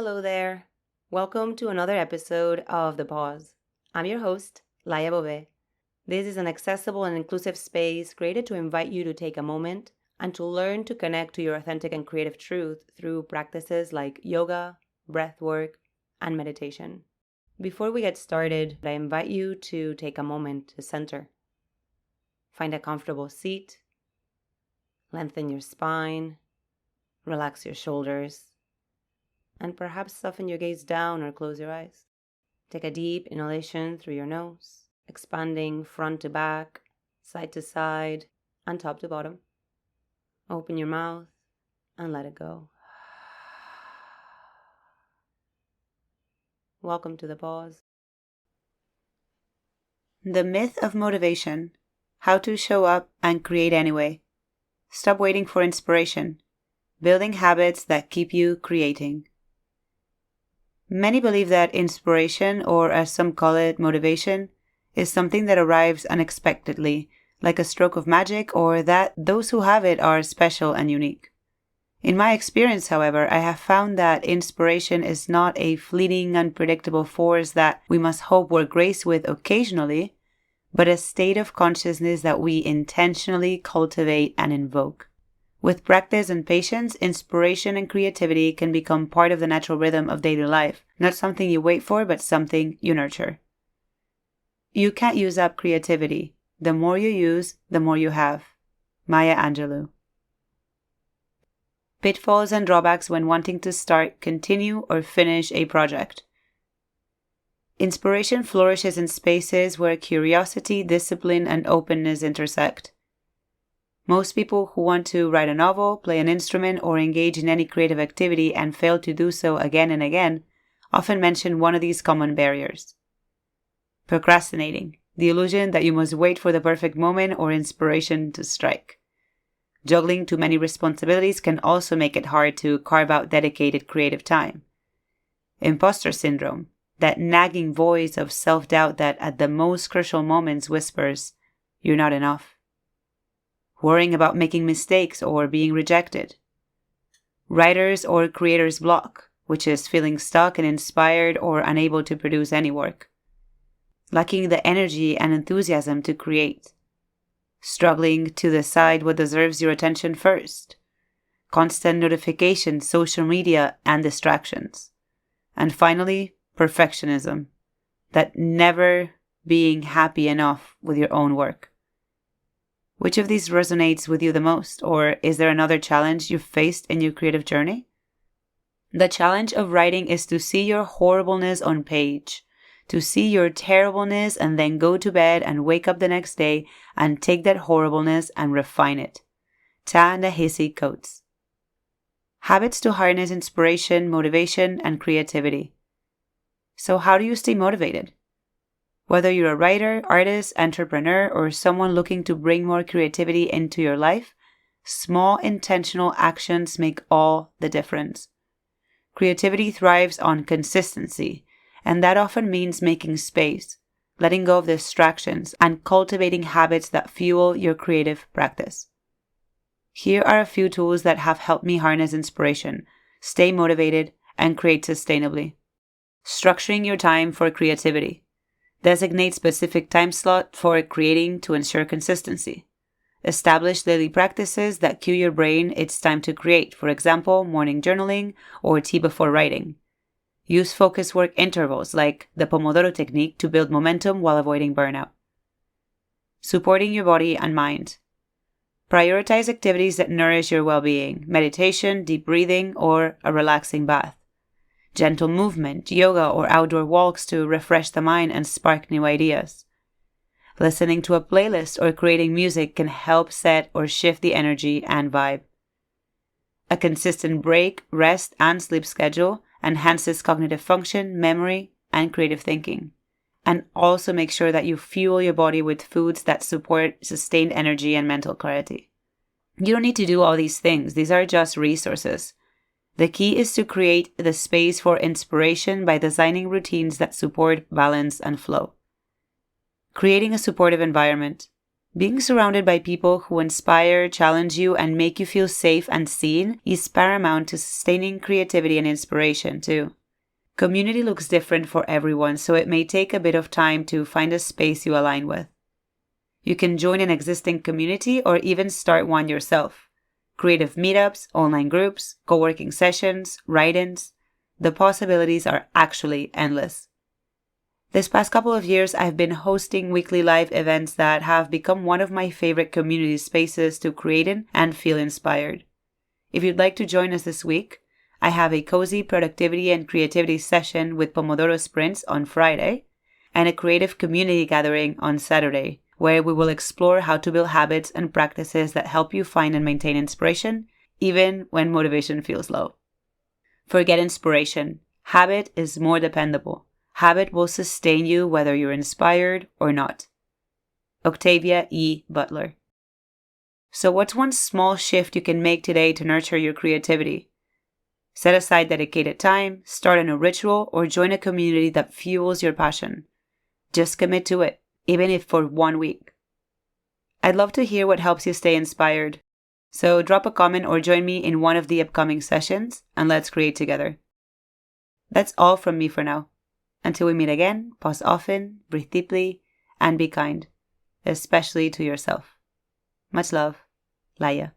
Hello there. Welcome to another episode of The Pause. I'm your host, Laia Bove. This is an accessible and inclusive space created to invite you to take a moment and to learn to connect to your authentic and creative truth through practices like yoga, breath work, and meditation. Before we get started, I invite you to take a moment to center. Find a comfortable seat, lengthen your spine, relax your shoulders, and perhaps soften your gaze down or close your eyes. Take a deep inhalation through your nose, expanding front to back, side to side, and top to bottom. Open your mouth and let it go. Welcome to the pause. The myth of motivation. How to show up and create anyway. Stop waiting for inspiration. Building habits that keep you creating. Many believe that inspiration, or as some call it, motivation, is something that arrives unexpectedly, like a stroke of magic, or that those who have it are special and unique. In my experience, however, I have found that inspiration is not a fleeting, unpredictable force that we must hope we're graced with occasionally, but a state of consciousness that we intentionally cultivate and invoke. With practice and patience, inspiration and creativity can become part of the natural rhythm of daily life, not something you wait for, but something you nurture. You can't use up creativity. The more you use, the more you have. Maya Angelou. Pitfalls and drawbacks when wanting to start, continue, or finish a project. Inspiration flourishes in spaces where curiosity, discipline, and openness intersect. Most people who want to write a novel, play an instrument, or engage in any creative activity and fail to do so again and again often mention one of these common barriers. Procrastinating, the illusion that you must wait for the perfect moment or inspiration to strike. Juggling too many responsibilities can also make it hard to carve out dedicated creative time. Imposter syndrome, that nagging voice of self-doubt that at the most crucial moments whispers, "You're not enough." Worrying about making mistakes or being rejected. Writer's or creator's block, which is feeling stuck and inspired or unable to produce any work. Lacking the energy and enthusiasm to create. Struggling to decide what deserves your attention first. Constant notifications, social media, and distractions. And finally, perfectionism, that never being happy enough with your own work. Which of these resonates with you the most, or is there another challenge you've faced in your creative journey? The challenge of writing is to see your horribleness on page, to see your terribleness and then go to bed and wake up the next day and take that horribleness and refine it. Ta-Nehisi Coates. Habits to harness inspiration, motivation, and creativity. So how do you stay motivated? Whether you're a writer, artist, entrepreneur, or someone looking to bring more creativity into your life, small intentional actions make all the difference. Creativity thrives on consistency, and that often means making space, letting go of distractions, and cultivating habits that fuel your creative practice. Here are a few tools that have helped me harness inspiration, stay motivated, and create sustainably. Structuring your time for creativity. Designate specific time slot for creating to ensure consistency. Establish daily practices that cue your brain it's time to create, for example, morning journaling or tea before writing. Use focus work intervals like the Pomodoro technique to build momentum while avoiding burnout. Supporting your body and mind. Prioritize activities that nourish your well-being, meditation, deep breathing, or a relaxing bath. Gentle movement, yoga, or outdoor walks to refresh the mind and spark new ideas. Listening to a playlist or creating music can help set or shift the energy and vibe. A consistent break, rest, and sleep schedule enhances cognitive function, memory, and creative thinking. And also make sure that you fuel your body with foods that support sustained energy and mental clarity. You don't need to do all these things. These are just resources. The key is to create the space for inspiration by designing routines that support balance and flow. Creating a supportive environment. Being surrounded by people who inspire, challenge you, and make you feel safe and seen is paramount to sustaining creativity and inspiration, too. Community looks different for everyone, so it may take a bit of time to find a space you align with. You can join an existing community or even start one yourself. Creative meetups, online groups, co-working sessions, write-ins. The possibilities are actually endless. This past couple of years, I've been hosting weekly live events that have become one of my favorite community spaces to create in and feel inspired. If you'd like to join us this week, I have a cozy productivity and creativity session with Pomodoro sprints on Friday and a creative community gathering on Saturday, where we will explore how to build habits and practices that help you find and maintain inspiration, even when motivation feels low. Forget inspiration. Habit is more dependable. Habit will sustain you whether you're inspired or not. Octavia E. Butler. So what's one small shift you can make today to nurture your creativity? Set aside dedicated time, start a new ritual, or join a community that fuels your passion. Just commit to it, even if for 1 week. I'd love to hear what helps you stay inspired. So drop a comment or join me in one of the upcoming sessions and let's create together. That's all from me for now. Until we meet again, pause often, breathe deeply, and be kind, especially to yourself. Much love, Laia.